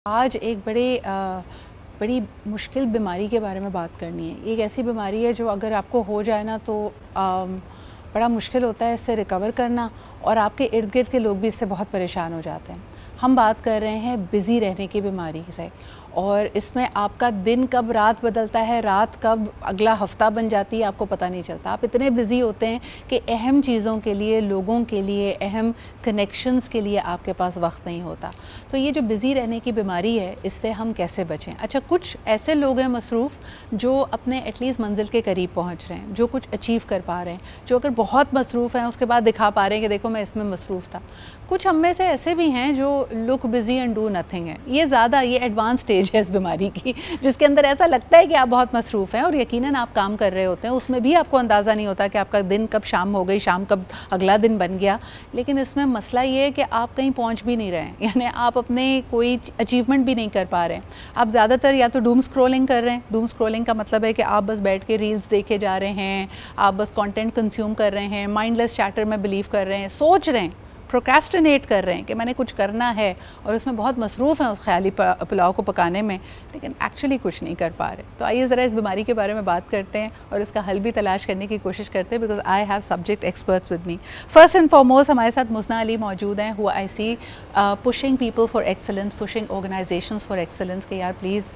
आज एक बड़ी मुश्किल बीमारी के बारे में बात करनी है। एक ऐसी बीमारी है जो अगर आपको हो जाए ना तो बड़ा मुश्किल होता है इससे रिकवर करना, और आपके इर्द गिर्द के लोग भी इससे बहुत परेशान हो जाते हैं। हम बात कर रहे हैं बिज़ी रहने की बीमारी से, और इसमें आपका दिन कब रात बदलता है, रात कब अगला हफ्ता बन जाती है, आपको पता नहीं चलता। आप इतने बिज़ी होते हैं कि अहम चीज़ों के लिए, लोगों के लिए, अहम कनेक्शंस के लिए आपके पास वक्त नहीं होता। तो ये जो बिज़ी रहने की बीमारी है, इससे हम कैसे बचें? अच्छा, कुछ ऐसे लोग हैं मसरूफ़ जो अपने एटलीस्ट मंजिल के करीब पहुँच रहे हैं, जो कुछ अचीव कर पा रहे हैं, जो अगर बहुत मसरूफ़ हैं उसके बाद दिखा पा रहे हैं कि देखो मैं इसमें मसरूफ़ था। कुछ हम में से ऐसे भी हैं जो look busy and do nothing है। ये एडवांस स्टेज है इस बीमारी की, जिसके अंदर ऐसा लगता है कि आप बहुत मसरूफ़ हैं और यकीनन आप काम कर रहे होते हैं, उसमें भी आपको अंदाज़ा नहीं होता कि आपका दिन कब शाम हो गई, शाम कब अगला दिन बन गया। लेकिन इसमें मसला ये है कि आप कहीं पहुंच भी नहीं रहे हैं, यानी आप अपने कोई अचीवमेंट भी नहीं कर पा रहे हैं। आप ज़्यादातर या तो डूम स्क्रॉलिंग कर रहे हैं। डूम स्क्रॉलिंग का मतलब है कि आप बस बैठ के रील्स देखे जा रहे हैं, आप बस कंटेंट कंज्यूम कर रहे हैं, माइंडलेस चैटर में बिलीव कर रहे हैं, सोच रहे हैं, प्रोक्रेस्टिनेट कर रहे हैं कि मैंने कुछ करना है, और उसमें बहुत मसरूफ़ हैं उस ख्याली पुलाव को पकाने में, लेकिन एक्चुअली कुछ नहीं कर पा रहे। तो आइए ज़रा इस बीमारी के बारे में बात करते हैं और इसका हल भी तलाश करने की कोशिश करते हैं, because I have subject experts with me. First and foremost हमारे साथ मुज़ना अली मौजूद हैं, who I see pushing people for excellence, pushing organizations for excellence कि यार प्लीज़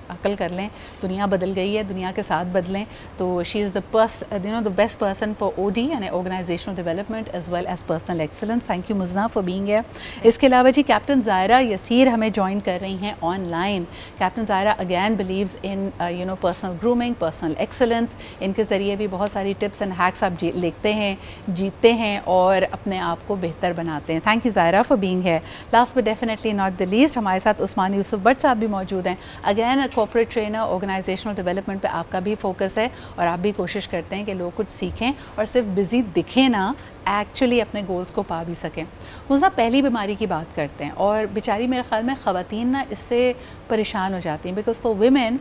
अकल कर लें, दुनिया बदल गई है, दुनिया के साथ बदलें। तो she is the best person for OD यानी organisational development as well as personal excellence. Thank you Muzna for being here. इसके अलावा जी कैप्टन ज़ायरा यसीर हमें ज्वाइन कर रही हैं online. Captain Zaira again believes in personal grooming, personal excellence. इनके ज़रिए भी बहुत सारी टिप्स एंड हैक्स आप लिखते हैं, जीतते हैं और अपने आप को बेहतर बनाते हैं। Thank you Zaira for being here. Last but definitely not the least, हमारे साथ उस्मान यूसुफ भट्ट साहब भी मौजूद हैं। Again corporate trainer, organizational development पे आपका भी फोकस है और आप भी कोशिश करते हैं कि लोग कुछ सीखें और सिर्फ बिज़ी दिखें ना, एक्चुअली अपने गोल्स को पा भी सकें। मुझे पहली बीमारी की बात करते हैं, और बेचारी मेरे ख़्याल में ख़वातीन ना इससे परेशान हो जाती हैं, बिकॉज फॉर वीमेन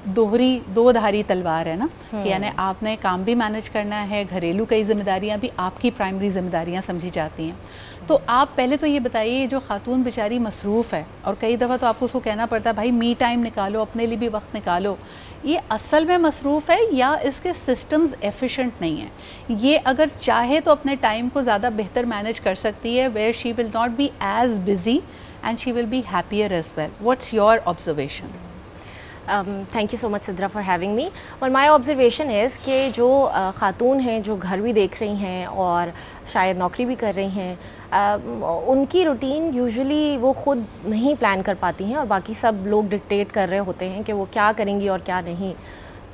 दो धारी तलवार है ना, कि यानी आपने काम भी मैनेज करना है, घरेलू कई जिम्मेदारियां भी आपकी प्राइमरी जिम्मेदारियां समझी जाती हैं। तो आप पहले तो ये बताइए, जो खातून बेचारी मसरूफ़ है और कई दफ़ा तो आपको उसको कहना पड़ता है भाई मी टाइम निकालो, अपने लिए भी वक्त निकालो, ये असल में मसरूफ़ है या इसके सिस्टम्स एफिशिएंट नहीं हैं? ये अगर चाहे तो अपने टाइम को ज़्यादा बेहतर मैनेज कर सकती है, where she will not be as busy and she will be happier as well. What's your observation? Thank you so much Sidra for having me. और माय ऑब्जर्वेशन इज़ कि जो ख़ातून हैं जो घर भी देख रही हैं और शायद नौकरी भी कर रही हैं, उनकी रूटीन यूजुअली वो ख़ुद नहीं प्लान कर पाती हैं और बाकी सब लोग डिक्टेट कर रहे होते हैं कि वो क्या करेंगी और क्या नहीं।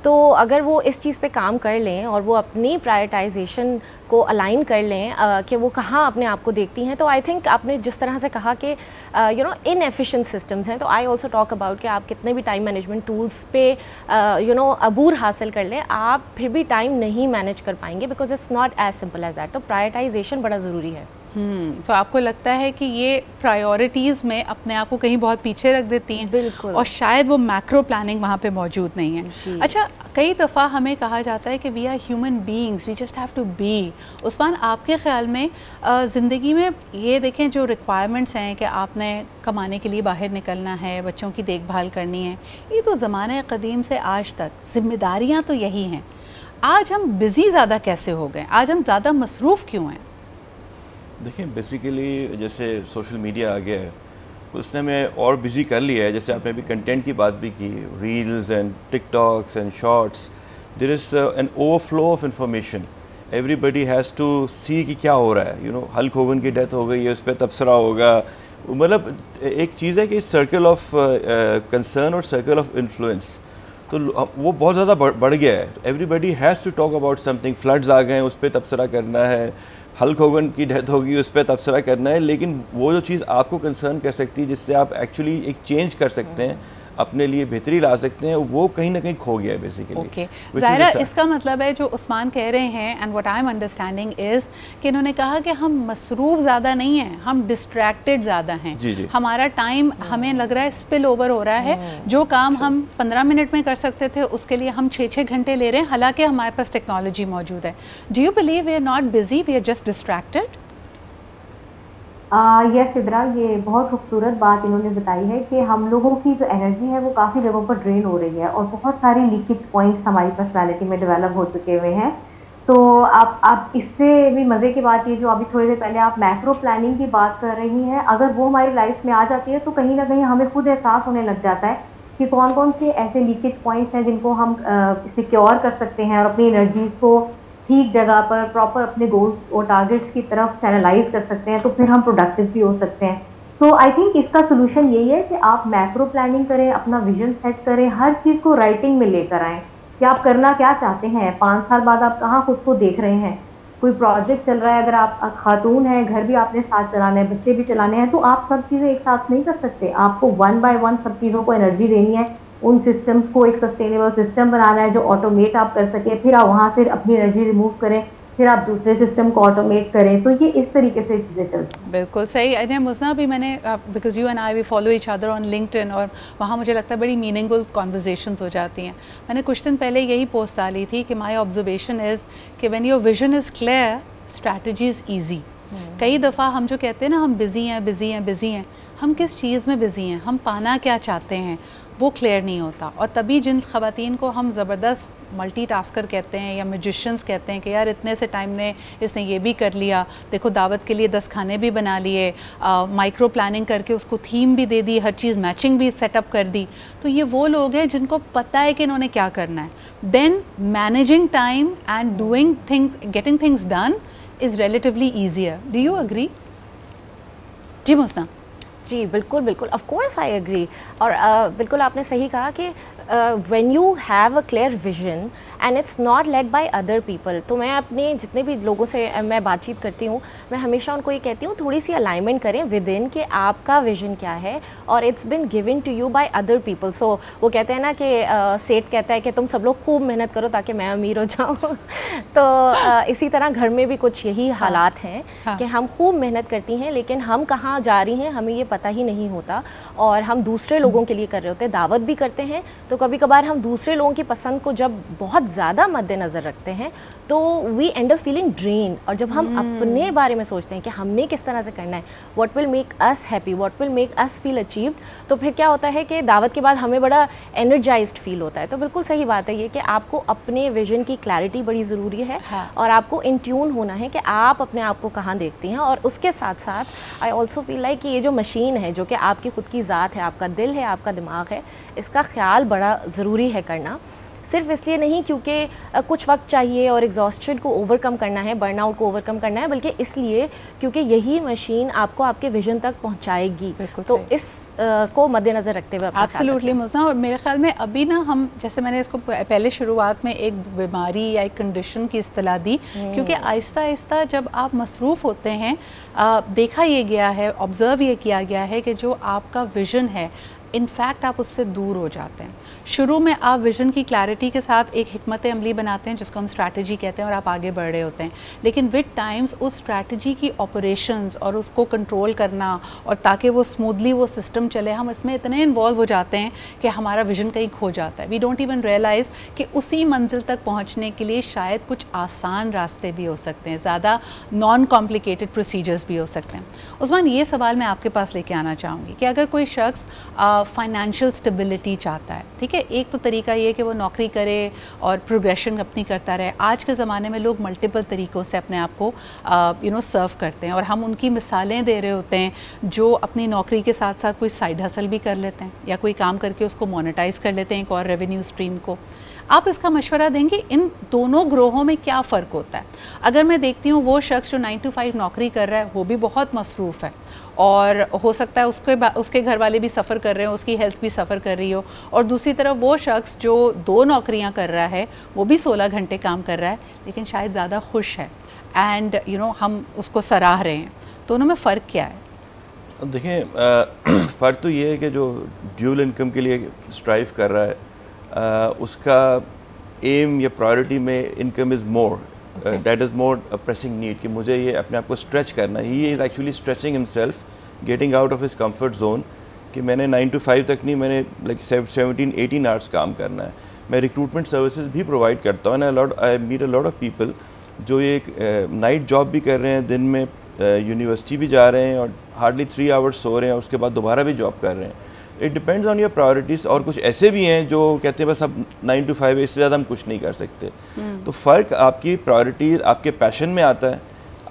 तो अगर वो इस चीज़ पे काम कर लें और वो अपनी प्रायोरिटाइजेशन को अलाइन कर लें कि वो कहाँ अपने आप को देखती हैं, तो आई थिंक आपने जिस तरह से कहा कि इनएफिशिएंट सिस्टम्स हैं, तो आई ऑल्सो टॉक अबाउट कि आप कितने भी टाइम मैनेजमेंट टूल्स पे अबूर हासिल कर लें, आप फिर भी टाइम नहीं मैनेज कर पाएंगे, because it's not as simple as that. तो प्रायोरिटाइजेशन बड़ा ज़रूरी है। तो आपको लगता है कि ये प्रायोरिटीज़ में अपने आप को कहीं बहुत पीछे रख देती हैं? बिल्कुल। और शायद वो मैक्रो प्लानिंग वहाँ पे मौजूद नहीं है। अच्छा, कई दफ़ा हमें कहा जाता है कि we are human beings, we just have to be. Usman, आपके ख़्याल में ज़िंदगी में ये देखें जो रिक्वायरमेंट्स हैं कि आपने कमाने के लिए बाहर निकलना है, बच्चों की देखभाल करनी है, ये तो ज़माने क़दीम से आज तक ज़िम्मेदारियाँ तो यही हैं। आज हम बिज़ी ज़्यादा कैसे हो गए? आज हम ज़्यादा मसरूफ़ क्यों हैं? देखिए, बेसिकली जैसे सोशल मीडिया आ गया है, उसने हमें और बिज़ी कर लिया है। जैसे आपने अभी कंटेंट की बात भी की, reels and TikToks and shorts, there is an overflow of information. Everybody has to see कि क्या हो रहा है। हल्क होगन की डेथ हो गई है, उस पर तबसरा होगा। मतलब एक चीज़ है कि सर्कल ऑफ कंसर्न और सर्कल ऑफ इन्फ्लुएंस, तो वो बहुत ज़्यादा बढ़ गया है। Everybody has to talk about something. Floods आ गए, उस पर तबसरा करना है, हल्क होगन की डेथ होगी, उस पर तबसरा करना है। लेकिन वो जो चीज़ आपको कंसर्न कर सकती है, जिससे आप एक्चुअली एक चेंज कर सकते हैं, अपने लिए बेहतरी ला सकते हैं, वो कहीं ना कहीं खो गया है बेसिकली। ओके ज़ाहिरा, इसका मतलब है जो उस्मान कह रहे हैं, and what I am understanding is कि इन्होंने कहा कि हम मसरूफ़ ज़्यादा नहीं हैं, हम डिस्ट्रैक्टेड ज़्यादा हैं। जी जी। हमारा टाइम हमें लग रहा है स्पिल ओवर हो रहा है। जो काम हम 15 मिनट में कर सकते थे उसके लिए हम 6-6 घंटे ले रहे हैं, हालांकि हमारे पास टेक्नोलॉजी मौजूद है। Do you believe we are not busy, we are just distracted? Yes Sidra, ये बहुत खूबसूरत बात इन्होंने बताई है कि हम लोगों की जो एनर्जी है वो काफ़ी जगहों पर ड्रेन हो रही है और बहुत सारे लीकेज पॉइंट्स हमारी पर्सनालिटी में डेवलप हो चुके हुए हैं। तो आप इससे भी मज़े की बात, ये जो अभी थोड़ी देर पहले आप मैक्रो प्लानिंग की बात कर रही हैं, अगर वो हमारी लाइफ में आ जाती है तो कहीं ना कहीं हमें खुद एहसास होने लग जाता है कि कौन कौन से ऐसे लीकेज पॉइंट्स हैं जिनको हम सिक्योर कर सकते हैं और अपनी एनर्जीज को ठीक जगह पर प्रॉपर अपने गोल्स और टारगेट्स की तरफ चैनलाइज कर सकते हैं, तो फिर हम प्रोडक्टिव भी हो सकते हैं। सो आई थिंक इसका सोल्यूशन यही है कि आप मैक्रो प्लानिंग करें, अपना विजन सेट करें, हर चीज़ को राइटिंग में लेकर आएँ कि आप करना क्या चाहते हैं, 5 साल बाद आप कहाँ खुद को देख रहे हैं। कोई प्रोजेक्ट चल रहा है, अगर आप खातून हैं, घर भी आपने साथ चलाना है, बच्चे भी चलाने हैं, तो आप सब चीज़ें एक साथ नहीं कर सकते। आपको 1 बाय 1 सब चीज़ों को एनर्जी देनी है, उन सिस्टम्स को एक सस्टेनेबल सिस्टम बनाना है जो ऑटोमेट आप कर सके, फिर आप वहाँ से अपनी एनर्जी रिमूव करें, फिर आप दूसरे सिस्टम को ऑटोमेट करें। तो ये इस तरीके से चीज़ें चलती हैं। बिल्कुल सही। अरे मुज़ना भी मैंने, because you and I we follow each other on LinkedIn, और वहाँ मुझे लगता है बड़ी मीनिंगफुल कॉन्वर्जेशंस हो जाती हैं। मैंने कुछ दिन पहले यही पोस्ट डाली थी कि माई ऑब्जर्वेशन इज़ कि when your vision is clear, strategy is easy. कई दफ़ा हम जो कहते हैं ना, हम बिज़ी हैं बिज़ी हैं बिज़ी हैं, हम किस चीज़ में बिज़ी हैं, हम पाना क्या चाहते हैं, वो क्लियर नहीं होता। और तभी जिन ख़वातीन को हम ज़बरदस्त मल्टीटास्कर कहते हैं या मैजिशियंस कहते हैं कि यार इतने से टाइम में इसने ये भी कर लिया, देखो दावत के लिए 10 खाने भी बना लिए, माइक्रो प्लानिंग करके उसको थीम भी दे दी, हर चीज़ मैचिंग भी सेटअप कर दी, तो ये वो लोग हैं जिनको पता है कि इन्होंने क्या करना है। Then managing time and doing things, getting things done is relatively easier. Do you agree? जी मुस्ना। जी बिल्कुल बिल्कुल, ऑफ कोर्स आई एग्री। और बिल्कुल आपने सही कहा कि when you have a clear vision and it's not led by other people. तो मैं अपने जितने भी लोगों से मैं बातचीत करती हूँ, मैं हमेशा उनको ये कहती हूँ थोड़ी सी अलाइनमेंट करें विद इन कि आपका विजन क्या है और it's been given to you by other people. So वो कहते हैं ना कि सेठ कहता है कि तुम सब लोग खूब मेहनत करो ताकि मैं अमीर हो जाऊँ तो इसी तरह घर में भी कुछ यही हालात हैं कि हम खूब मेहनत करती हैं लेकिन हम कहाँ जा रही हैं हमें ये पता ही नहीं होता, और हम दूसरे लोगों के लिए कर रहे होते हैं, दावत भी करते हैं। तो कभी कभार हम दूसरे लोगों की पसंद को जब बहुत ज़्यादा मद्देनज़र रखते हैं तो we end up feeling drained. और जब हम अपने बारे में सोचते हैं कि हमने किस तरह से करना है, what will make us happy, what will make us feel achieved, तो फिर क्या होता है कि दावत के बाद हमें बड़ा एनर्जाइज्ड फील होता है। तो बिल्कुल सही बात है ये कि आपको अपने विजन की क्लैरिटी बड़ी ज़रूरी है। और आपको इन ट्यून होना है कि आप अपने आप को कहाँ देखती हैं। और उसके साथ साथ आई ऑल्सो फील लाइक कि ये जो मशीन है जो कि आपकी खुद की ज़ात है, आपका दिल है, आपका दिमाग है, इसका ख्याल बड़ा ज़रूरी है करना। सिर्फ इसलिए नहीं क्योंकि कुछ वक्त चाहिए और एग्जॉस्शन को ओवरकम करना है, बर्नआउट को ओवरकम करना है, बल्कि इसलिए क्योंकि यही मशीन आपको आपके विजन तक पहुंचाएगी। तो इस को मद्देनज़र रखते हुए एब्सोल्युटली मुज़ना। और मेरे ख्याल में अभी ना हम, जैसे मैंने इसको पहले शुरुआत में एक बीमारी या एक कंडीशन की इस्तिलाह दी, क्योंकि आहिस्ता आहिस्ता जब आप मसरूफ़ होते हैं, देखा ये गया है, ऑब्ज़र्व ये किया गया है कि जो आपका विजन है इनफैक्ट आप उससे दूर हो जाते हैं। शुरू में आप विजन की क्लैरिटी के साथ एक हिकमत अमली बनाते हैं जिसको हम स्ट्रैटेजी कहते हैं और आप आगे बढ़ रहे होते हैं, लेकिन विद टाइम्स उस स्ट्रैटेजी की ऑपरेशंस और उसको कंट्रोल करना और ताकि वो स्मूथली वो सिस्टम चले, हम इसमें इतने इन्वॉल्व हो जाते हैं कि हमारा विजन कहीं खो जाता है। वी डोंट इवन रियलाइज़ कि उसी मंजिल तक पहुँचने के लिए शायद कुछ आसान रास्ते भी हो सकते हैं, ज़्यादा नॉन कॉम्प्लिकेटेड प्रोसीजर्स भी हो सकते हैं। उस्मान, ये सवाल मैं आपके पास लेके आना चाहूँगी कि अगर कोई शख्स फाइनेंशियल स्टेबिलिटी चाहता है, ठीक है, एक तो तरीका ये कि वो नौकरी करे और प्रोग्रेशन अपनी करता रहे। आज के ज़माने में लोग मल्टीपल तरीक़ों से अपने आप को सर्व करते हैं और हम उनकी मिसालें दे रहे होते हैं जो अपनी नौकरी के साथ साथ कोई साइड हसल भी कर लेते हैं या कोई काम करके उसको मोनेटाइज़ कर लेते हैं एक और रेवेन्यू स्ट्रीम को। आप इसका मशवरा देंगे इन दोनों ग्रोहों में क्या फ़र्क होता है? अगर मैं देखती हूँ वो शख्स जो 9 to 5 नौकरी कर रहा है वो भी बहुत मसरूफ़ है और हो सकता है उसके घर वाले भी सफ़र कर रहे हो, उसकी हेल्थ भी सफ़र कर रही हो, और दूसरी तरफ वो शख्स जो 2 नौकरियाँ कर रहा है वो भी 16 घंटे काम कर रहा है लेकिन शायद ज़्यादा खुश है एंड हम उसको सराह रहे हैं। दोनों में फ़र्क क्या है? देखें, फ़र्क तो ये है कि जो ड्यूल इनकम के लिए स्ट्राइव कर रहा है उसका एम या प्रायोरिटी में income is more, that is more a pressing need कि मुझे ये अपने आप को स्ट्रेच करना है। He is actually stretching himself, getting out of his comfort zone कि मैंने 9 to 5 तक नहीं, मैंने लाइक 17-18 आवर्स काम करना है। मैं रिक्रूटमेंट सर्विसेज भी प्रोवाइड करता हूँ and I meet a lot of people जो ये एक नाइट जॉब भी कर रहे हैं, दिन में यूनिवर्सिटी भी जा रहे हैं और हार्डली 3 आवर्स सो रहे हैं, उसके बाद दोबारा भी जॉब कर रहे हैं। It depends on your priorities. और कुछ ऐसे भी हैं जो कहते हैं बस अब 9 to 5 इससे ज़्यादा हम कुछ नहीं कर सकते। तो फ़र्क आपकी प्रायोरिटीज़, आपके पैशन में आता है,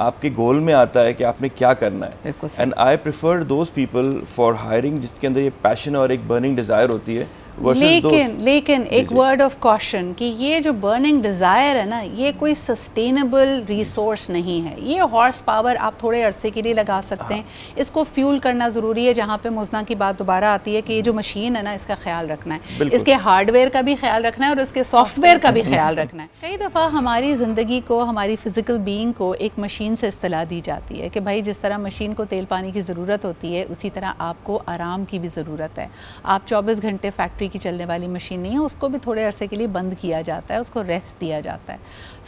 आपके गोल में आता है कि आपने क्या करना है। And I prefer those people for hiring जिसके अंदर ये पैशन और एक बर्निंग डिज़ायर होती है। लेकिन एक वर्ड ऑफ कॉशन कि ये जो बर्निंग डिज़ायर है ना, ये कोई सस्टेनेबल रिसोर्स नहीं है। ये हॉर्स पावर आप थोड़े अरसे के लिए लगा सकते हैं, इसको फ्यूल करना ज़रूरी है। जहाँ पे मुज़ना की बात दोबारा आती है कि ये जो मशीन है ना, इसका ख्याल रखना है, इसके हार्डवेयर का भी ख्याल रखना है और इसके सॉफ्टवेयर का भी ख्याल रखना है। कई दफ़ा हमारी ज़िंदगी को, हमारी फ़िज़िकल बीइंग को एक मशीन से इस्तिला दी जाती है कि भाई जिस तरह मशीन को तेल पानी की ज़रूरत होती है, उसी तरह आपको आराम की भी ज़रूरत है। आप 24 घंटे फैक्ट्री की चलने वाली मशीन नहीं है, उसको भी थोड़े अरसे के लिए बंद किया जाता है, उसको रेस्ट दिया जाता है।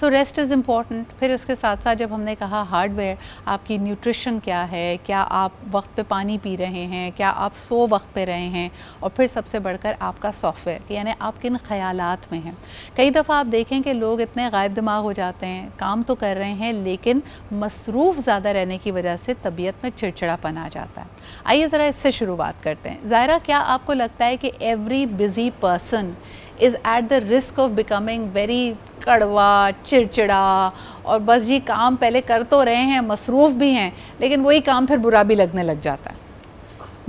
So rest is important. फिर इसके साथ साथ जब हमने कहा हार्डवेयर, आपकी न्यूट्रिशन क्या है, क्या आप वक्त पे पानी पी रहे हैं, क्या आप सो वक्त पे रहे हैं, और फिर सबसे बढ़कर आपका सॉफ्टवेयर, यानी आप किन ख्यालात में हैं। कई दफ़ा आप देखें कि लोग इतने गायब दिमाग हो जाते हैं, काम तो कर रहे हैं लेकिन मसरूफ़ ज़्यादा रहने की वजह से तबीयत में चिड़चिड़ापन आ जाता है। आइए ज़रा इससे शुरुआत करते हैं। ज़ाहिरा, क्या आपको लगता है कि every busy person is at the risk of becoming very कड़वा, चिड़चिड़ा, और बस जी काम पहले कर तो रहे हैं, मसरूफ़ भी हैं, लेकिन वही काम फिर बुरा भी लगने लग जाता है?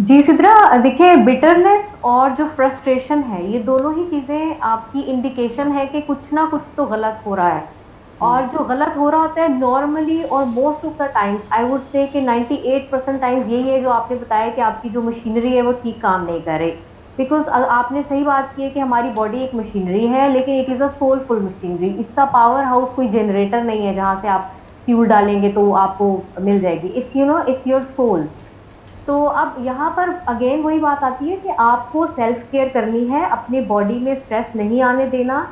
जी सिद्रा, देखिए बिटरनेस और जो फ्रस्ट्रेशन है, ये दोनों ही चीज़ें आपकी इंडिकेशन है कि कुछ ना कुछ तो गलत हो रहा है। और जो गलत हो रहा होता है नॉर्मली और most of the times, I would say कि 98% टाइम्स यही है जो आपने बताया कि आपकी जो मशीनरी है वो ठीक काम नहीं कर रही। बिकॉज आपने सही बात की है कि हमारी बॉडी एक मशीनरी है, लेकिन it is a soulful machinery. इसका पावर हाउस कोई जनरेटर नहीं है जहाँ से आप फ्यूल डालेंगे तो आपको मिल जाएगी। It's it's your soul. तो अब यहाँ पर अगेन वही बात आती है कि आपको सेल्फ केयर करनी है, अपनी बॉडी में स्ट्रेस नहीं आने देना।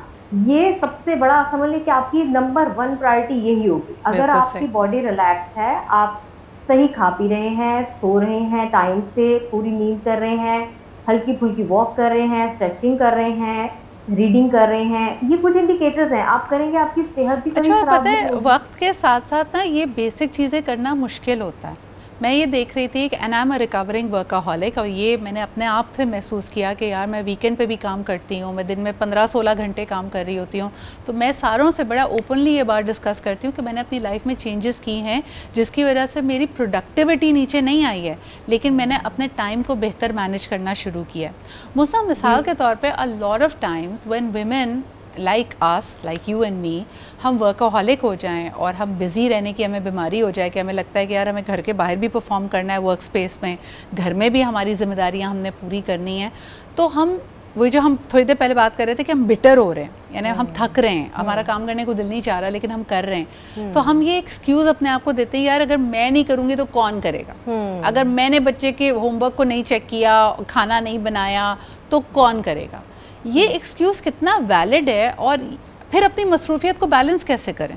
ये सबसे बड़ा समझ लें कि आपकी नंबर 1 प्रायोरिटी यही होगी। अगर आपकी बॉडी रिलैक्स है, आप सही खा पी रहे हैं, सो रहे हैं टाइम से, पूरी नींद कर रहे हैं, हल्की फुल्की वॉक कर रहे हैं, स्ट्रेचिंग कर रहे हैं, रीडिंग कर रहे हैं, ये कुछ इंडिकेटर्स हैं। आप करेंगे आपकी सेहत भी अच्छा, पता है वक्त के साथ साथ ना ये बेसिक चीज़ें करना मुश्किल होता है। मैं ये देख रही थी कि and I am a recovering workaholic, और ये मैंने अपने आप से महसूस किया कि यार मैं वीकेंड पे भी काम करती हूँ, मैं दिन में 15-16 घंटे काम कर रही होती हूँ। तो मैं सारों से बड़ा ओपनली ये बात डिस्कस करती हूँ कि मैंने अपनी लाइफ में चेंजेस की हैं जिसकी वजह से मेरी प्रोडक्टिविटी नीचे नहीं आई है, लेकिन मैंने अपने टाइम को बेहतर मैनेज करना शुरू किया है। मुझे मिसाल के तौर पर अ lot of times when women like us, like you and me, हम वर्काहॉलिक हो जाएं और हम बिज़ी रहने की हमें बीमारी हो जाए कि हमें लगता है कि यार हमें घर के बाहर भी परफॉर्म करना है, वर्क स्पेस में, घर में भी हमारी जिम्मेदारियां हमने पूरी करनी है, तो हम वही जो हम थोड़ी देर पहले बात कर रहे थे कि हम बिटर हो रहे हैं, यानी हम थक रहे हैं, हमारा काम करने को दिल नहीं चाह रहा लेकिन हम कर रहे हैं, तो हम ये एक्सक्यूज़ अपने आप को देते हैं, यार अगर मैं नहीं करूँगी तो कौन करेगा, अगर मैंने बच्चे के होमवर्क को नहीं चेक किया, खाना नहीं बनाया, तो कौन करेगा। ये एक्सक्यूज़ कितना वैलिड है, और फिर अपनी मसरूफियत को बैलेंस कैसे करें?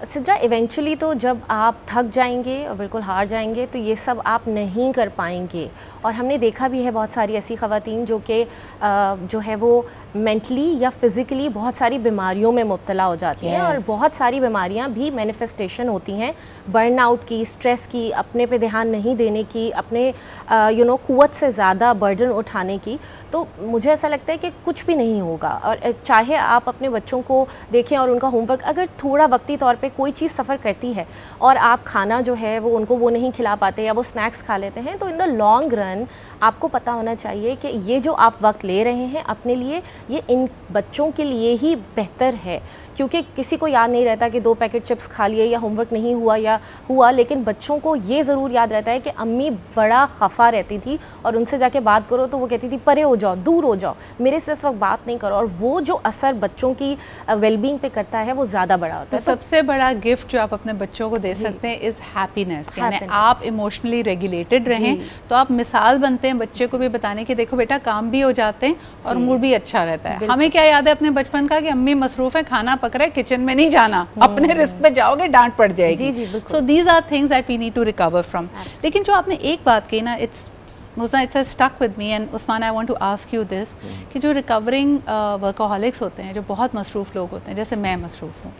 सिद्रा, इवेंचुअली तो जब आप थक जाएंगे और बिल्कुल हार जाएंगे तो ये सब आप नहीं कर पाएंगे। और हमने देखा भी है बहुत सारी ऐसी ख़वातीन जो कि जो है वो मेंटली या फिज़िकली बहुत सारी बीमारियों में मुब्तला हो जाती हैं। और बहुत सारी बीमारियां भी मैनिफेस्टेशन होती हैं बर्नआउट की, स्ट्रेस की, अपने पे ध्यान नहीं देने की, अपने क़ुव्वत से ज़्यादा बर्डन उठाने की। तो मुझे ऐसा लगता है कि कुछ भी नहीं होगा। और चाहे आप अपने बच्चों को देखें और उनका होमवर्क अगर थोड़ा वक्ती तौर पे कोई चीज़ सफ़र करती है और आप खाना जो है वो उनको वो नहीं खिला पाते या वो स्नैक्स खा लेते हैं, तो इन द लॉन्ग रन आपको पता होना चाहिए कि ये जो आप वक्त ले रहे हैं अपने लिए, ये इन बच्चों के लिए ही बेहतर है। क्योंकि किसी को याद नहीं रहता कि 2 पैकेट चिप्स खा लिए या होमवर्क नहीं हुआ या हुआ, लेकिन बच्चों को ये ज़रूर याद रहता है कि अम्मी बड़ा खफा रहती थी और उनसे जाके बात करो तो वो कहती थी परे हो जाओ, दूर हो जाओ, मेरे से इस वक्त बात नहीं करो। और वो जो असर बच्चों की वेलबींग पे करता है वो ज़्यादा बड़ा होता है। तो सबसे बड़ा गिफ्ट जो आप अपने बच्चों को दे सकते हैं इज़ हैप्पीनेस, यानी आप इमोशनली रेगुलेटेड रहें, तो आप मिसाल बनते हैं बच्चे को भी बताने की देखो बेटा काम भी हो जाते हैं और मूड भी अच्छा रहता है। हमें क्या याद है अपने बचपन का कि अम्मी मसरूफ़ है, खाना पक रहा है, किचन में नहीं जाना, अपने रिस्क पे जाओगे डांट पड़ जाएगी। So these are things that we need to recover from. लेकिन जो आपने एक बात कही ना, it's stuck with me, and Usman I want to ask you this, कि जो रिकवरिंग वर्काहॉलिक्स होते हैं, जो बहुत मसरूफ़ लोग होते हैं, जैसे मैं मसरूफ़ हूँ,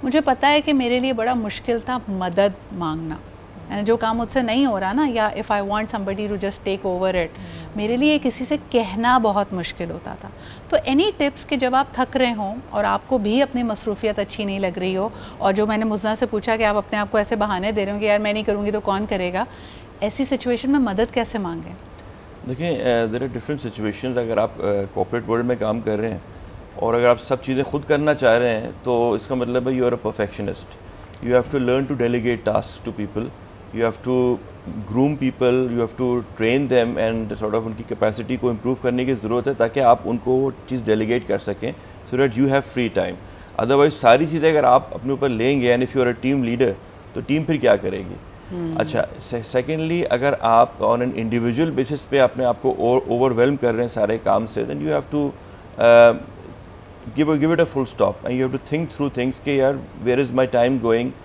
मुझे पता है कि मेरे लिए बड़ा मुश्किल था मदद मांगना, यानी जो काम मुझसे नहीं हो रहा ना, या if I want somebody to just take over it, मेरे लिए किसी से कहना बहुत मुश्किल होता था। तो एनी टिप्स कि जब आप थक रहे हों और आपको भी अपनी मसरूफियत अच्छी नहीं लग रही हो, और जो मैंने मुज़ना से पूछा कि आप अपने आप को ऐसे बहाने दे रहे हो कि यार मैं नहीं करूँगी तो कौन करेगा, ऐसी सिचुएशन में मदद कैसे मांगें? देखिए, देयर आर डिफरेंट सिचुएशंस। अगर आप कॉर्पोरेट वर्ल्ड में काम कर रहे हैं और अगर आप सब चीज़ें खुद करना चाह रहे हैं तो इसका मतलब है you are a perfectionist. You have to learn to delegate task to people, you have to groom people, you have to train them and sort of उनकी कैपेसिटी को इम्प्रूव करने की ज़रूरत है ताकि आप उनको वो चीज़ डेलीगेट कर सकें, so that you have free time. Otherwise सारी चीज़ें अगर आप अपने ऊपर लेंगे and if you are a team leader तो टीम फिर क्या करेगी? अच्छा, सेकेंडली अगर आप ऑन एन इंडिविजुअल बेसिस पे अपने आप को ओवरवेलम कर रहे हैं सारे काम से, then you have to give it a full stop and you have to think through things कि यार where is my time going,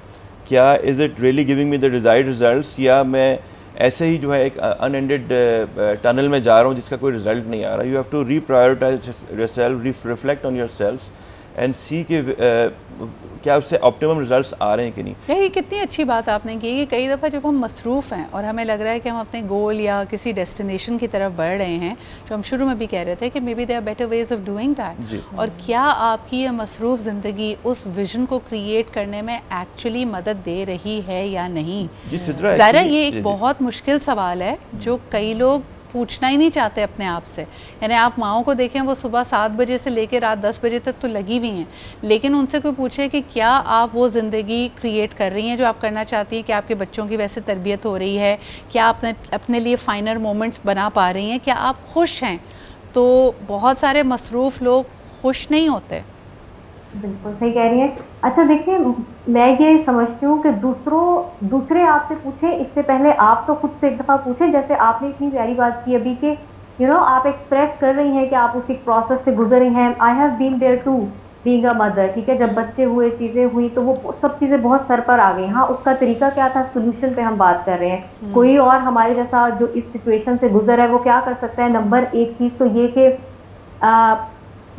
क्या is it really giving me the desired results, या मैं ऐसे ही जो है एक अनएंडेड टनल में जा रहा हूँ जिसका कोई रिजल्ट नहीं आ रहा। You have to reprioritise yourself, reflect on yourself and see कि क्या उससे ऑप्टिमम रिजल्ट्स आ रहे हैं कि नहीं। ये कितनी अच्छी बात आपने की कि कई दफ़ा जब हम मसरूफ़ हैं और हमें लग रहा है कि हम अपने गोल या किसी डेस्टिनेशन की तरफ बढ़ रहे हैं, जो हम शुरू में भी कह रहे थे कि maybe there are better ways of doing that, और क्या आपकी ये मसरूफ़ ज़िंदगी उस विजन को क्रिएट करने में एक्चुअली मदद दे रही है या नहीं। ज़ाहिर है ये एक बहुत मुश्किल सवाल है जो कई लोग पूछना ही नहीं चाहते अपने आप से। यानी आप माओं को देखें, वो सुबह 7 बजे से लेकर रात 10 बजे तक तो लगी हुई हैं, लेकिन उनसे कोई पूछे कि क्या आप वो ज़िंदगी क्रिएट कर रही हैं जो आप करना चाहती हैं, क्या आपके बच्चों की वैसे तरबियत हो रही है, क्या आप अपने लिए फाइनल मोमेंट्स बना पा रही हैं, क्या आप खुश हैं? तो बहुत सारे मसरूफ़ लोग खुश नहीं होते। बिल्कुल सही कह रही हैं। अच्छा देखिए, मैं ये समझती हूँ कि दूसरे आपसे पूछे इससे पहले आप तो खुद से एक दफ़ा पूछे। जैसे आपने इतनी प्यारी बात की अभी कि आप एक्सप्रेस कर रही हैं कि आप उस एक प्रोसेस से गुजरी हैं। I have been there too being a mother, ठीक है। जब बच्चे हुए, चीज़ें हुई, तो वो सब चीज़ें बहुत सर पर आ गई। हाँ, उसका तरीका क्या था, सोल्यूशन पे हम बात कर रहे हैं। कोई और हमारे जैसा जो इस सिचुएशन से गुजर है वो क्या कर सकता है? नंबर 1 चीज़ तो ये कि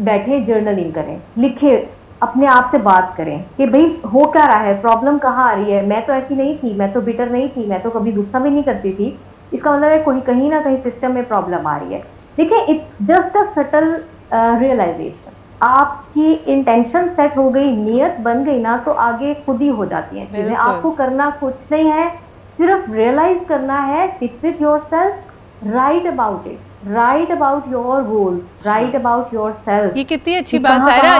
बैठे जर्नलिंग करें, लिखे, अपने आप से बात करें कि भाई हो क्या रहा है, प्रॉब्लम कहाँ आ रही है। मैं तो ऐसी नहीं थी, मैं तो बिटर नहीं थी, मैं तो कभी गुस्सा भी नहीं करती थी। इसका मतलब है कहीं ना कहीं सिस्टम में प्रॉब्लम आ रही है। देखिए, it's just a subtle realization. आपकी इंटेंशन सेट हो गई, नियत बन गई ना, तो आगे खुद ही हो जाती है चीजें। आपको करना कुछ नहीं है, सिर्फ रियलाइज करना है, sit with yourself, right about it, right about your goal, right about yourself. ये कितनी अच्छी बात Zahira,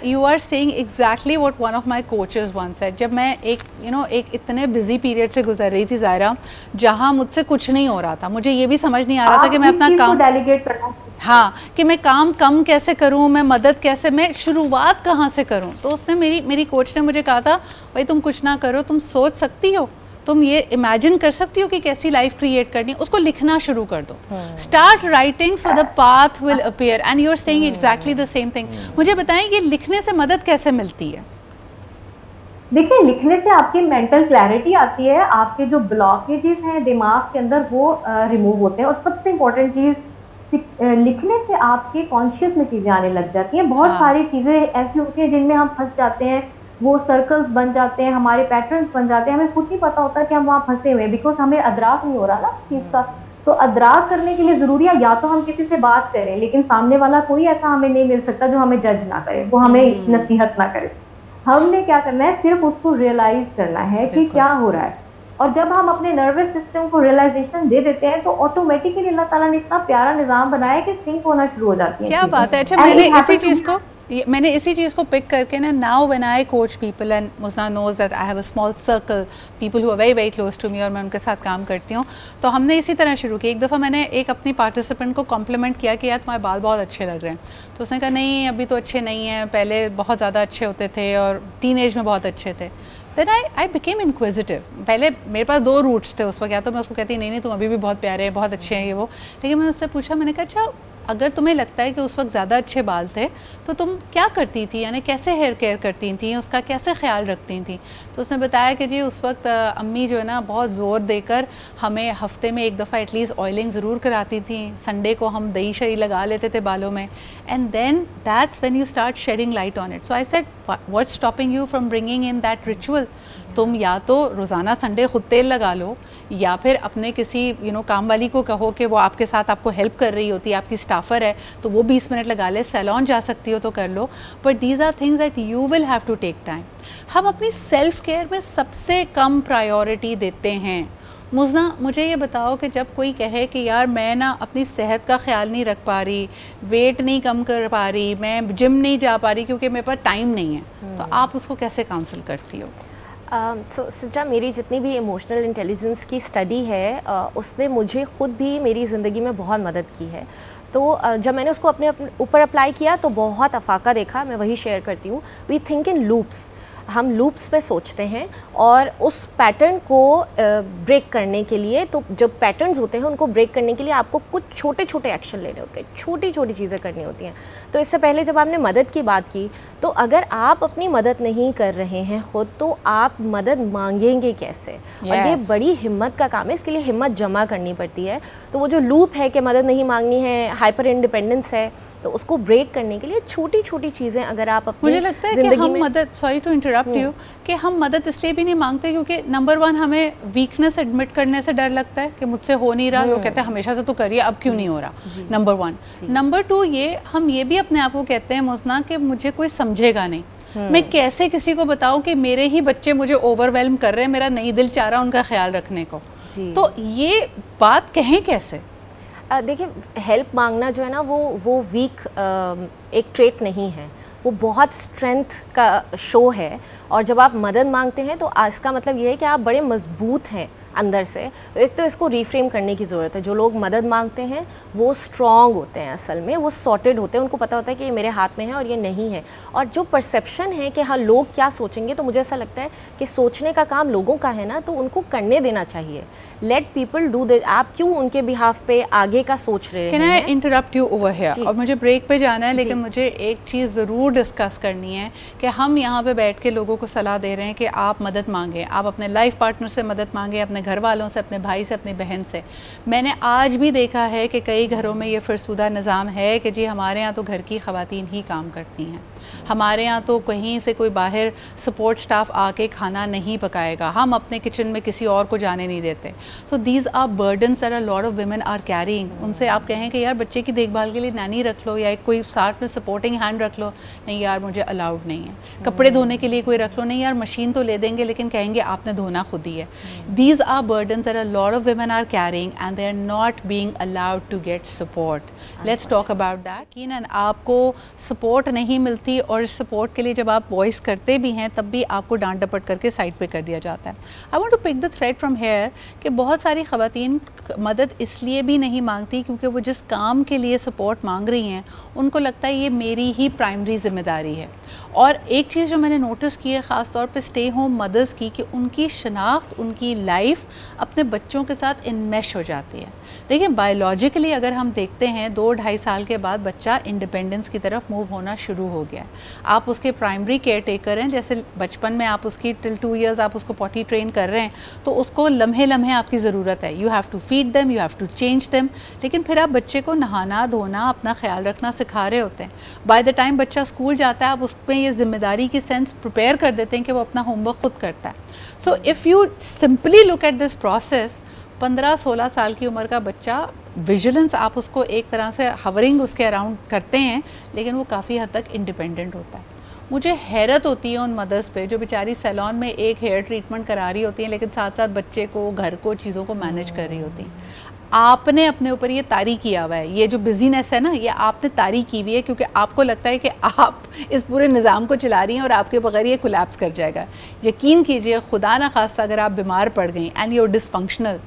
you are saying exactly what one of my coaches once said। जब मैं एक इतने बिजी पीरियड से गुजर रही थी ज़ाहिरा, जहाँ मुझसे कुछ नहीं हो रहा था, मुझे ये भी समझ नहीं आ रहा था कि मैं अपना काम डेलीगेट करना, हाँ, कि मैं काम कम कैसे करूँ, मैं मदद कैसे, मैं शुरुआत कहाँ से करूँ। तो उसने मेरी कोच ने मुझे कहा था, भाई तुम कुछ ना करो, तुम सोच सकती हो, तुम ये इमेजिन कर सकती हो कि कैसी लाइफ क्रिएट करनी है, उसको लिखना शुरू कर दो। Start writing so the path will appear, and you are saying exactly the same thing. मुझे बताएं, ये लिखने से मदद कैसे मिलती है? देखिए, लिखने से आपकी मेंटल क्लैरिटी आती है, आपके जो ब्लॉकेजेस हैं दिमाग के अंदर वो रिमूव होते हैं, और सबसे इम्पोर्टेंट चीज़, लिखने से आपके कॉन्शियस में चीज़ें आने लग जाती हैं। बहुत सारी चीज़ें ऐसी होती हैं जिनमें हम फंस जाते हैं, वो सर्कल्स बन जाते हैं, हमारे पैटर्न्स बन जाते हैं, हमें खुद नहीं पता होता कि हम वहाँ फंसे हुए हैं, बिकॉज हमें अदराक नहीं हो रहा ना चीज़ का। तो अदराक करने के लिए ज़रूरी है या तो हम किसी से बात करें, लेकिन सामने वाला कोई ऐसा हमें नहीं मिल सकता जो हमें जज ना करे, वो हमें नसीहत ना करे। हमने क्या करना है, सिर्फ उसको रियलाइज करना है कि क्या हो रहा है। और जब हम अपने नर्वस सिस्टम को रियलाइजेशन दे देते हैं तो ऑटोमेटिकली अल्लाह ताला ने इतना प्यारा निज़ाम बनाया कि सिंक होना शुरू हो जाती है। क्या बात है। अच्छा, मैंने इसी चीज़ को पिक करके ना, now when I coach people and Muzna knows that I have a small circle people who are very very close to me, और मैं उनके साथ काम करती हूँ, तो हमने इसी तरह शुरू किया। एक दफ़ा मैंने एक अपनी पार्टिसिपेंट को कॉम्प्लीमेंट किया कि यार तुम्हारे बाल बहुत अच्छे लग रहे हैं, तो उसने कहा नहीं अभी तो अच्छे नहीं हैं, पहले बहुत ज़्यादा अच्छे होते थे और टीन एज में बहुत अच्छे थे। Then I became inquisitive. पहले मेरे पास 2 रूट्स थे उस वक्त, या तो मैं उसको कहती नहीं तुम अभी भी बहुत प्यारे हैं, बहुत अच्छे हैं ये वो, लेकिन मैंने उससे पूछा, मैंने कहा अच्छा अगर तुम्हें लगता है कि उस वक्त ज़्यादा अच्छे बाल थे तो तुम क्या करती थी, यानी कैसे हेयर केयर करती थी, उसका कैसे ख्याल रखती थी? तो उसने बताया कि जी उस वक्त अम्मी जो है ना बहुत ज़ोर देकर हमें हफ्ते में एक दफ़ा एटलीस्ट ऑयलिंग ज़रूर कराती थी, संडे को हम दही शही लगा लेते थे बालों में, and then that's when you start shedding light on it. So I said what's stopping you from bringing in that ritual? तुम या तो रोज़ाना संडे खुद तेल लगा लो, या फिर अपने किसी काम वाली को कहो कि वो आपके साथ आपको हेल्प कर रही होती है, आपकी स्टाफर है तो वो 20 मिनट लगा ले, सैलून जा सकती हो तो कर लो, but these are things that you will have to take time. हम अपनी सेल्फ केयर में सबसे कम प्रायोरिटी देते हैं। मुज़ना, मुझे ये बताओ कि जब कोई कहे कि यार मैं ना अपनी सेहत का ख्याल नहीं रख पा रही, वेट नहीं कम कर पा रही, मैं जिम नहीं जा पा रही क्योंकि मेरे पास टाइम नहीं है, तो आप उसको कैसे काउंसिल करती हो? सो सिद्रा, मेरी जितनी भी इमोशनल इंटेलिजेंस की स्टडी है उसने मुझे ख़ुद भी मेरी ज़िंदगी में बहुत मदद की है। तो जब मैंने उसको अपने ऊपर अप्लाई किया तो बहुत अफाका देखा, मैं वही शेयर करती हूँ। वी थिंक इन लूप्स, हम लूप्स में सोचते हैं और उस पैटर्न को ब्रेक करने के लिए, तो जो पैटर्न्स होते हैं उनको ब्रेक करने के लिए आपको कुछ छोटे छोटे एक्शन लेने होते हैं, छोटी छोटी चीज़ें करनी होती हैं। तो इससे पहले जब आपने मदद की बात की, तो अगर आप अपनी मदद नहीं कर रहे हैं खुद, तो आप मदद मांगेंगे कैसे? और ये बड़ी हिम्मत का काम है, इसके लिए हिम्मत जमा करनी पड़ती है। तो वो जो लूप है कि मदद नहीं मांगनी है, हाइपर इंडिपेंडेंस है, तो उसको ब्रेक करने के लिए छोटी छोटी चीज़ें अगर आप अपनी मुझे लगता है कि हम मदद, सॉरी टू इंटरप्ट यू, कि हम मदद इसलिए भी नहीं मांगते क्योंकि नंबर 1 हमें वीकनेस एडमिट करने से डर लगता है कि मुझसे हो नहीं रहा, लोग कहते हैं हमेशा से तो करिए, अब क्यों नहीं हो रहा, नंबर 1। नंबर 2 हम ये भी अपने आप को कहते हैं मुज़ना कि मुझे कोई समझेगा नहीं, मैं कैसे किसी को बताऊं कि मेरे ही बच्चे मुझे ओवरवेल्म कर रहे हैं, मेरा नहीं दिल चाह रहा उनका ख्याल रखने को, तो ये बात कहें कैसे? देखिए, हेल्प मांगना जो है ना वो वीक एक ट्रेट नहीं है, वो बहुत स्ट्रेंथ का शो है। और जब आप मदद मांगते हैं तो इसका मतलब ये है कि आप बड़े मजबूत हैं अंदर से। एक तो इसको रीफ्रेम करने की ज़रूरत है। जो लोग मदद मांगते हैं वो स्ट्रॉन्ग होते हैं, असल में वो सॉर्टेड होते हैं, उनको पता होता है कि ये मेरे हाथ में है और ये नहीं है। और जो परसेप्शन है कि हाँ लोग क्या सोचेंगे, तो मुझे ऐसा लगता है कि सोचने का काम लोगों का है ना, तो उनको करने देना चाहिए। Let people do that. आप क्यों उनके बिहाफ पे आगे का सोच रहे हैं? Can I interrupt you over here? और मुझे ब्रेक पे जाना है, लेकिन मुझे एक चीज़ ज़रूर डिस्कस करनी है कि हम यहाँ पे बैठ के लोगों को सलाह दे रहे हैं कि आप मदद मांगें, आप अपने लाइफ पार्टनर से मदद मांगें, अपने घर वालों से, अपने भाई से, अपनी बहन से। मैंने आज भी देखा है कि कई घरों में ये फरसुदा निज़ाम है कि जी हमारे यहाँ तो घर की ख़वातीन ही काम करती हैं, हमारे यहाँ तो कहीं से कोई बाहर सपोर्ट स्टाफ आके खाना नहीं पकाएगा, हम अपने किचन में किसी और को जाने नहीं देते। तो these are burdens that a lot of women are carrying. उनसे आप कहें कि यार बच्चे की देखभाल के लिए नैनी रख लो या एक कोई साथ में सपोर्टिंग हैंड रख लो, नहीं यार मुझे अलाउड नहीं है। कपड़े धोने के लिए कोई रख लो, नहीं यार मशीन तो ले देंगे लेकिन कहेंगे आपने धोना खुद ही है। These are burdens that a lot of women are carrying and they are not being allowed to get support. Let's talk about that. यकीनन आपको सपोर्ट नहीं मिलती और सपोर्ट के लिए जब आप वॉइस करते भी हैं तब भी आपको डांट डपट करके साइड पे कर दिया जाता है। I want to pick the thread from here कि बहुत सारी ख़वातीन मदद इसलिए भी नहीं मांगती क्योंकि वो जिस काम के लिए सपोर्ट मांग रही हैं उनको लगता है ये मेरी ही प्राइमरी ज़िम्मेदारी है। और एक चीज़ जो मैंने नोटिस की है ख़ास तौर पे स्टे होम मदर्स की, कि उनकी शनाख्त, उनकी लाइफ अपने बच्चों के साथ इनमेश हो जाती है। देखिए बायोलॉजिकली अगर हम देखते हैं 2-2.5 साल के बाद बच्चा इंडिपेंडेंस की तरफ मूव होना शुरू हो गया है। आप उसके प्राइमरी केयर टेकर हैं, जैसे बचपन में आप उसकी टिल 2 ईयर्स आप उसको पॉटी ट्रेन कर रहे हैं तो उसको लम्हे लम्हे आपकी ज़रूरत है। You have to feed them, you have to change them, लेकिन फिर आप बच्चे को नहाना धोना अपना ख्याल रखना सिखा रहे होते हैं। बाय द टाइम बच्चा स्कूल जाता है आप उसमें ये जिम्मेदारी की सेंस प्रिपेयर कर देते हैं कि वो अपना होमवर्क खुद करता है। So if you simply look at this process, 15-16 साल की उम्र का बच्चा, विजिलेंस आप उसको एक तरह से हवरिंग उसके अराउंड करते हैं लेकिन वो काफ़ी हद तक इंडिपेंडेंट होता है। मुझे हैरत होती है उन मदर्स पे जो बेचारी सैलून में एक हेयर ट्रीटमेंट करा रही होती हैं लेकिन साथ साथ बच्चे को, घर को, चीज़ों को मैनेज कर रही होती हैं। आपने अपने ऊपर ये तारी किया हुआ है, ये जो बिजीनेस है ना ये आपने तारी की हुई है क्योंकि आपको लगता है कि आप इस पूरे निज़ाम को चला रही हैं और आपके बगैर ये कोलैप्स कर जाएगा। यकीन कीजिए खुदा ना खास्ता अगर आप बीमार पड़ गई and you're dysfunctional,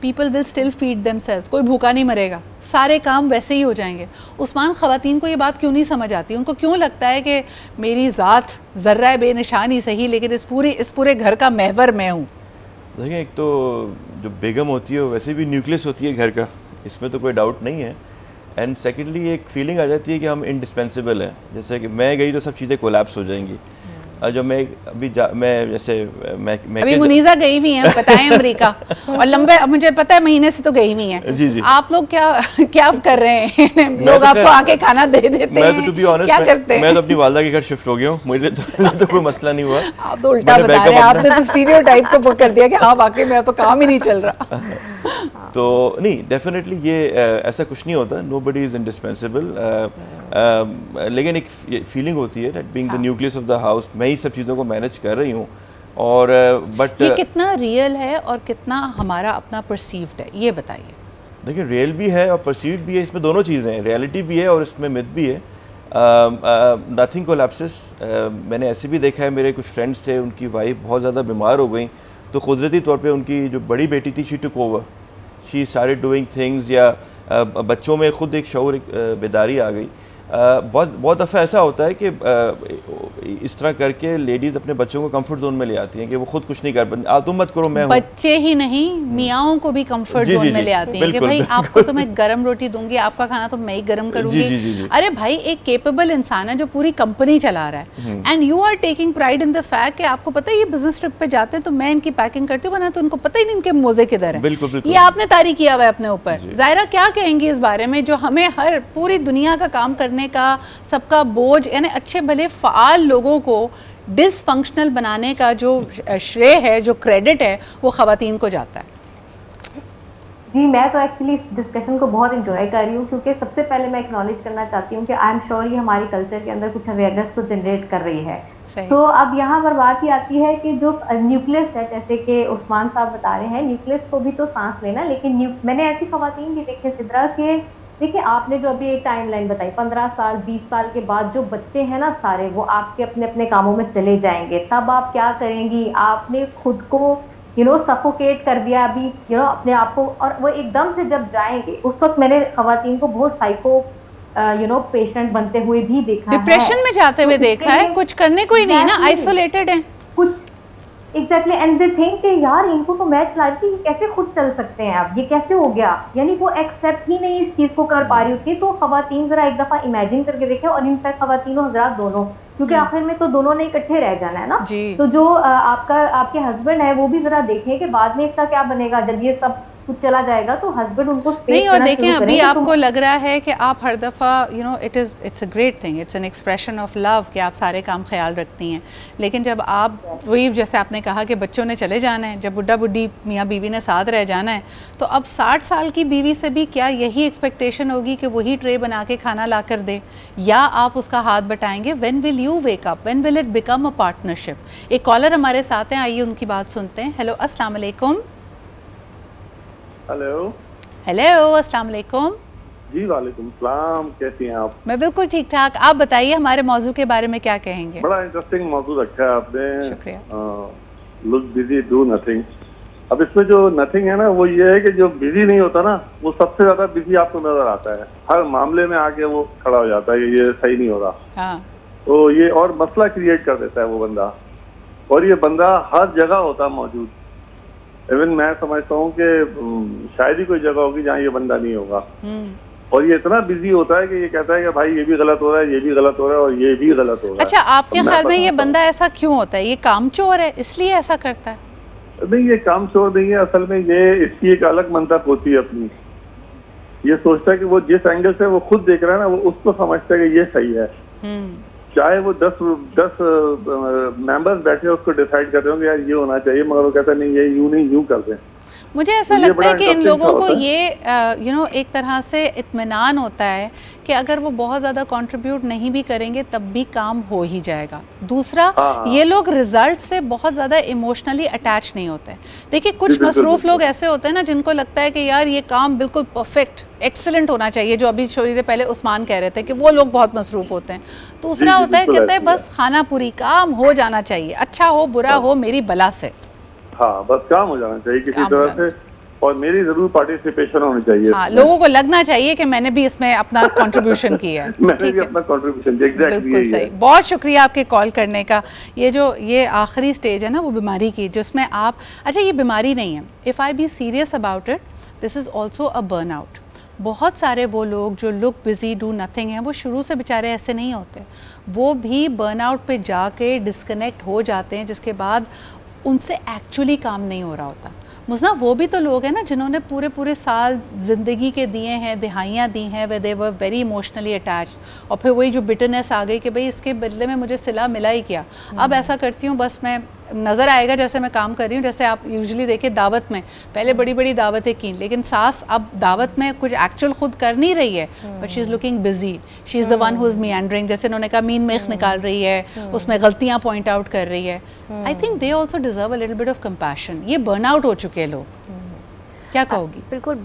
people will still feed themself, कोई भूखा नहीं मरेगा, सारे काम वैसे ही हो जाएंगे। उस्मान, ख़वातीन को ये बात क्यों नहीं समझ आती? उनको क्यों लगता है कि मेरी ज़ात ज़र्रा बेनिशान ही सही लेकिन इस पूरे घर का महवर मैं हूँ? देखिए, एक तो जो बेगम होती है वैसे भी न्यूक्लियस होती है घर का, इसमें तो कोई डाउट नहीं है। एंड सेकेंडली एक फीलिंग आ जाती है कि हम इंडिस्पेंसिबल हैं, जैसे कि मैं गई तो सब चीज़ें कोलैप्स हो जाएंगी। जो मैं अभी मुनीज़ा गई हुई हैं, बताएं अमेरिका और लंबे, मुझे पता है महीने से तो गई हुई हैं। जी जी। आप लोग क्या कर रहे हैं? लोग आपको आके खाना दे देते हैं, क्या करते हैं? मैं तो अपनी वालदा के घर शिफ्ट हो गया हूँ, मुझे तो कोई मसला नहीं हुआ। आप तो उल्टा बता रहे हैं, आपने तो स्टीरियोटाइप को बुक कर दिया कि हाँ वाकई मेरा तो काम ही नहीं चल रहा। तो नहीं, डेफिनेटली ये ऐसा कुछ नहीं होता, नोबडी इज़ इंडिस्पेंसिबल, लेकिन एक फीलिंग होती है that being the nucleus of the house, मैं ही सब चीज़ों को मैनेज कर रही हूँ। और बट ये कितना रियल है और कितना हमारा अपना परसीव्ड है, ये बताइए। देखिए, रियल भी है और परसीव्ड भी है, इसमें दोनों चीज़ें हैं, रियलिटी भी है और इसमें मिथ भी है। Nothing collapses. मैंने ऐसे भी देखा है, मेरे कुछ फ्रेंड्स थे, उनकी वाइफ बहुत ज़्यादा बीमार हो गई तो कुदरती तौर पे उनकी जो बड़ी बेटी थी, she took over, she started doing things, या बच्चों में खुद एक शऊर, एक बेदारी आ गई। बहुत दफ़ा ऐसा होता है कि इस तरह करके लेडीज़ अपने बच्चों को कंफर्ट जोन में ले आती हैं कि वो खुद कुछ नहीं कर पाती, तुम मत करो, मैं हूँ। बच्चे ही नहीं, मियाँओं को भी कंफर्ट जोन में ले आती हैं कि भाई आपको तो मैं गरम रोटी दूंगी, आपका खाना तो मैं ही गरम करूंगी। अरे भाई, एक केपेबल इंसान है जो पूरी कंपनी चला रहा है, and you are taking pride in the fact कि आपको पता है ये बिजनेस ट्रिप पे जाते हैं तो मैं इनकी पैकिंग करती हूँ, वरना तो उनको पता ही नहीं इनके मोजे किधर है। बिल्कुल, ये आपने तारी किया हुआ है अपने ऊपर। ज़ायरा क्या कहेंगी इस बारे में, जो हमें हर पूरी दुनिया का काम करने का सबका बोझ, यानी अच्छे भले फ़ाल लोगों को डिसफंक्शनल बनाने का जो श्रेय है, जो क्रेडिट है, वो ख़वातीन को जाता है? जी, मैं तो एक्चुअली इस डिस्कशन को बहुत इंजॉय कर रही हूँ, क्योंकि सबसे पहले मैं एक्नॉलेज करना चाहती हूँ कि आई एम श्योर ये हमारे कल्चर के अंदर कुछ अवेयरनेस तो जनरेट कर रही है। तो अब यहाँ पर बात ही आती है कि जो न्यूक्लियस है, जैसे कि उस्मान साहब बता रहे हैं, न्यूक्लियस को भी तो सांस लेना, लेकिन मैंने ऐसी ख़वातीन भी देखे सिद्रा के, देखिए आपने जो अभी एक टाइमलाइन बताई, 15 साल 20 साल के बाद जो बच्चे हैं ना सारे, वो आपके अपने अपने कामों में चले जाएंगे, तब आप क्या करेंगी? आपने खुद को सफोकेट कर दिया अभी अपने आप को, और वो एकदम से जब जाएंगे उस वक्त मैंने खवातीन को बहुत साइको पेशेंट बनते हुए भी देखा है, डिप्रेशन में जाते हुए देखा है, कुछ करने को ही नहीं है ना, आइसोलेटेड है कुछ। एग्जैक्टली, एंड दे थिंक कि यार इनको तो मैं चला रही थी, ये कैसे खुद चल सकते हैं, अब ये कैसे हो गया, यानी वो एक्सेप्ट ही नहीं इस चीज को कर पा रही होती। तो खवातीन जरा एक दफा इमेजिन करके देखें, और इनफैक्ट खवातीन और हजरात दोनों, क्योंकि आखिर में तो दोनों ने इकट्ठे रह जाना है ना। तो जो आपके हस्बैंड है वो भी जरा देखें कि बाद में इसका क्या बनेगा, जब ये सब कुछ चला जाएगा तो हस्बैंड उनको स्पेस नहीं। और देखें, अभी आपको लग रहा है कि आप हर दफ़ा it's a great thing, it's an expression of love कि आप सारे काम ख्याल रखती हैं, लेकिन जब आप वही जैसे आपने कहा कि बच्चों ने चले जाना है, जब बुढ़ा बुढ़ी मियाँ बीवी ने साथ रह जाना है, तो अब 60 साल की बीवी से भी क्या यही एक्सपेक्टेशन होगी कि वही ट्रे बना के खाना ला कर दे, या आप उसका हाथ बटाएंगे? When will you wake up, when will it become a partnership? एक कॉलर हमारे साथ हैं, आइए उनकी बात सुनते हैं। हेलो, अस्सलाम वालेकुम। हेलो, अस्सलाम वालेकुम। जी वालेकुम सलाम, कैसी हैं आप? मैं बिल्कुल ठीक ठाक, आप बताइए हमारे मौजू के बारे में क्या कहेंगे? बड़ा इंटरेस्टिंग मौजू रखा है आपने। शुक्रिया। Look busy do nothing. अब इसमें जो नथिंग है ना, वो ये है कि जो बिजी नहीं होता ना, वो सबसे ज्यादा बिजी आपको नजर आता है, हर मामले में आके वो खड़ा हो जाता है कि ये सही नहीं हो रहा। हाँ। तो ये और मसला क्रिएट कर देता है वो बंदा, और ये बंदा हर जगह होता है मौजूद। इवन मैं समझता हूँ कि शायद ही कोई जगह होगी जहाँ ये बंदा नहीं होगा, और ये इतना बिजी होता है कि ये कहता है कि भाई ये भी गलत हो रहा है, ये भी गलत हो रहा है, और ये भी गलत हो रहा है। अच्छा, आपके ख्याल में ये बंदा ऐसा क्यों होता है? ये कामचोर है इसलिए ऐसा करता है? नहीं, ये कामचोर नहीं है, असल में ये इसकी एक अलग मंतक होती है अपनी। ये सोचता है कि वो जिस एंगल से वो खुद देख रहा है ना, वो उसको समझता है कि ये सही है, चाहे वो 10 मेंबर्स बैठे उसको डिसाइड कर रहे हो यार ये होना चाहिए, मगर वो कहता नहीं, ये यूं नहीं, यूं कर दें। मुझे ऐसा लगता है कि इन लोगों को ये एक तरह से इत्मीनान होता है कि अगर वो बहुत ज़्यादा कंट्रीब्यूट नहीं भी करेंगे तब भी काम हो ही जाएगा। दूसरा, ये लोग रिजल्ट से बहुत ज़्यादा इमोशनली अटैच नहीं होते। देखिए, कुछ मसरूफ़ लोग ऐसे होते हैं ना जिनको लगता है कि यार ये काम बिल्कुल परफेक्ट एक्सीलेंट होना चाहिए, जो अभी थोड़ी देर पहले उस्मान कह रहे थे कि वो लोग बहुत मसरूफ़ होते हैं। दूसरा होता है, कहते हैं बस खाना पूरी, काम हो जाना चाहिए, अच्छा हो बुरा हो मेरी बला से। हाँ, बस काम हो जाना चाहिए किसी तरह से, और मेरी जरूर पार्टिसिपेशन होनी चाहिए। हाँ, लोगों को लगना चाहिए कि मैंने भी इसमें अपना कंट्रीब्यूशन किया है। मैंने भी अपना कंट्रीब्यूशन किया। एग्जैक्टली, बिल्कुल सही। बहुत शुक्रिया आपके कॉल करने का। ये आखिरी स्टेज है ना वो बीमारी की, जिसमें आप, अच्छा ये बीमारी नहीं है, if I be serious about it, this is also a burnout. बहुत सारे वो लोग जो लुक बिजी डू नथिंग हैं, वो शुरू से बेचारे ऐसे नहीं होते, वो भी बर्नआउट पे जाके डिस्कनेक्ट हो जाते हैं, जिसके बाद उनसे एक्चुअली काम नहीं हो रहा होता। मुझना वो भी तो लोग हैं ना जिन्होंने पूरे पूरे साल ज़िंदगी के दिए हैं, दिहाइयाँ दी हैं, वे दे वर वेरी इमोशनली अटैच्ड, और फिर वही जो बिटरनेस आ गई कि भाई इसके बदले में मुझे सिला मिला ही क्या, अब ऐसा करती हूँ बस मैं नज़र आएगा जैसे मैं काम कर रही हूँ। जैसे आप यूजुअली देखिए दावत में पहले बड़ी बड़ी दावतें की, लेकिन सास अब दावत में कुछ एक्चुअल खुद कर नहीं रही है, but she is looking busy, she is the one who is meandering, जैसे उन्होंने कहा मीन मेख निकाल रही है, उसमें गलतियाँ पॉइंट आउट कर रही है। I think they also deserve a little bit of compassion. ये बर्नआउट हो चुके हैं लोग, क्या कहोगी? बिल्कुल,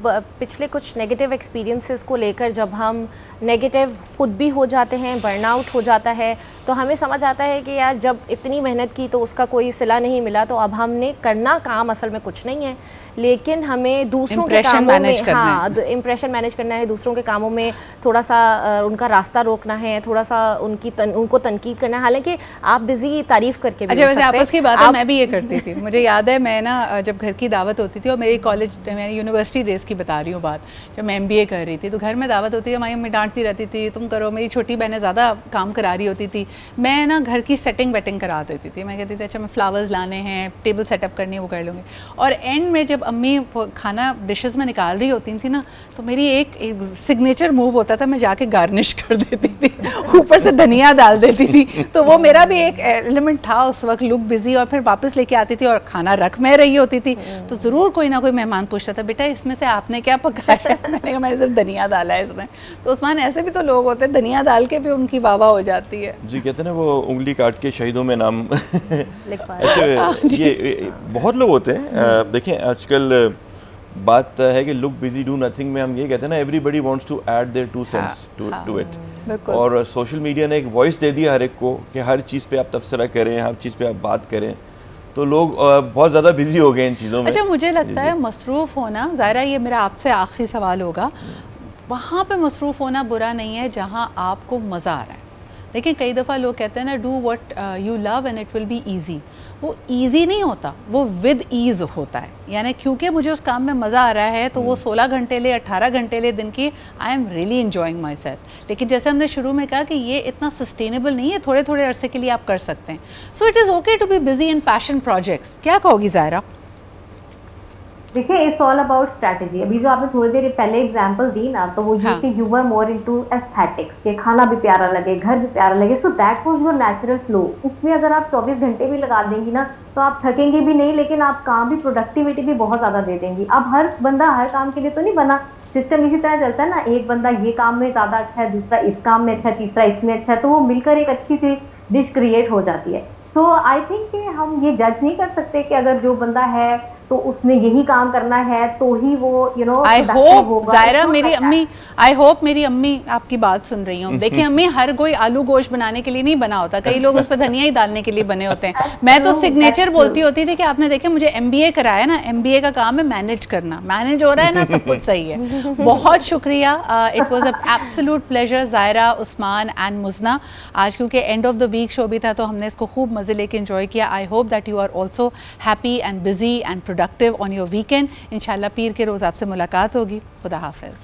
पिछले कुछ नेगेटिव एक्सपीरियंसेस को लेकर जब हम नेगेटिव खुद भी हो जाते हैं, बर्नआउट हो जाता है, तो हमें समझ आता है कि यार जब इतनी मेहनत की तो उसका कोई सिला नहीं मिला, तो अब हमने करना काम असल में कुछ नहीं है, लेकिन हमें दूसरों के कामों में, हाँ, इम्प्रेशन मैनेज करना है, दूसरों के कामों में थोड़ा सा उनका रास्ता रोकना है, थोड़ा सा उनको तनकीद करना है। हालांकि आप बिजी तारीफ करके भी अच्छा, वैसे आपस की बात है, मैं भी ये करती थी। मुझे याद है मैं ना जब घर की दावत होती थी, और मेरी कॉलेज, मैं यूनिवर्सिटी डेज की बता रही हूँ बात, जब मैं MBA कर रही थी, तो घर में दावत होती थी, हमारी मम्मी डांटती रहती थी, तुम करो। मेरी छोटी बहनें ज़्यादा काम करा रही होती थी, मैं ना घर की सेटिंग वेटिंग करा देती थी। मैं कहती थी अच्छा मैं फ्लावर्स लाने हैं, टेबल सेटअप करनी है, वो कर लूँगी। और एंड में जब अम्मी खाना डिशेस में निकाल रही होती थी ना, तो मेरी एक सिग्नेचर मूव होता था, मैं जाके गार्निश कर देती थी, ऊपर से धनिया डाल देती थी। तो वो मेरा भी एक एलिमेंट था उस वक्त, लुक बिजी, और फिर वापस लेके आती थी और खाना रख मैं रही होती थी, तो ज़रूर कोई ना कोई मेहमान पूछता था बेटा इसमें से आपने क्या पकाया? मैंने कहा मैंने सिर्फ धनिया डाला है इसमें। तो उस्मान ऐसे भी तो लोग होते हैं, धनिया डाल के भी उनकी वाह वाह हो जाती है। जी, कहते हैं ना वो उंगली काट के शहीदों में नाम ऐसे ये बहुत लोग होते हैं। देखें आजकल बात है कि लुक बिजी डू नथिंग में हम ये कहते हैं ना, everybody wants to add their 2 cents to it, और सोशल मीडिया ने एक वॉइस दे दिया हर एक को कि हर चीज़ पे आप तबसरा करें, हर चीज़ पे आप बात करें, तो लोग बहुत ज़्यादा बिजी हो गए इन चीज़ों में। अच्छा, मुझे लगता है मसरूफ़ होना, ज़ाहिरा ये मेरा आपसे आखिरी सवाल होगा, वहाँ पे मसरूफ़ होना बुरा नहीं है जहाँ आपको मज़ा आ रहा है। देखिए कई दफ़ा लोग कहते हैं ना do what you love and it will be easy. वो ईजी नहीं होता, वो विद ईज़ होता है। यानी क्योंकि मुझे उस काम में मज़ा आ रहा है तो वो 16 घंटे ले 18 घंटे ले दिन की, I am really enjoying my self. लेकिन जैसे हमने शुरू में कहा कि ये इतना सस्टेनेबल नहीं है, थोड़े थोड़े अरसे के लिए आप कर सकते हैं। So it is okay to be busy in passion projects. क्या कहोगी ज़ाहिरा? देखिए इट्स ऑल अबाउट स्ट्रैटेजी। अभी जो आपने थोड़ी देर पहले एग्जांपल दी ना, तो वो ये कि you were more into aesthetics, के खाना भी प्यारा लगे, घर भी प्यारा लगे, so that was your natural flow. उसमें अगर आप 24 घंटे भी लगा देंगी ना, तो आप थकेंगे भी नहीं, लेकिन आप काम भी, प्रोडक्टिविटी भी बहुत ज्यादा दे देंगी। अब हर बंदा हर काम के लिए तो नहीं बना, सिस्टम इसी तरह चलता है ना, एक बंदा ये काम में ज्यादा अच्छा है, दूसरा इस काम में अच्छा है, तीसरा इसमें अच्छा है, तो वो मिलकर एक अच्छी सी डिश क्रिएट हो जाती है। सो आई थिंक कि हम ये जज नहीं कर सकते कि अगर जो बंदा है तो उसने यही काम करना है तो ही वो आई होप ज़ाहिरा मेरी अम्मी, आई होप मेरी अम्मी आपकी बात सुन रही हूँ। देखिए अम्मी, हर कोई आलू गोश्त बनाने के लिए नहीं बना होता, कई लोग उस पर धनिया ही डालने के लिए बने होते हैं। मैं तो सिग्नेचर बोलती होती थी कि आपने देखे मुझे MBA कराया ना, MBA का काम है मैनेज करना, मैनेज हो रहा है ना, सब कुछ सही है। बहुत शुक्रिया, it was a absolute pleasure Zahira, Usman and Muzna. आज क्योंकि end of the week show भी था तो हमने इसको खूब मज़े लेके एंजॉय किया। I hope that you are also happy and busy and productive on your weekend. इंशाल्लाह पीर के रोज़ आपसे मुलाकात होगी। खुदा हाफिज़।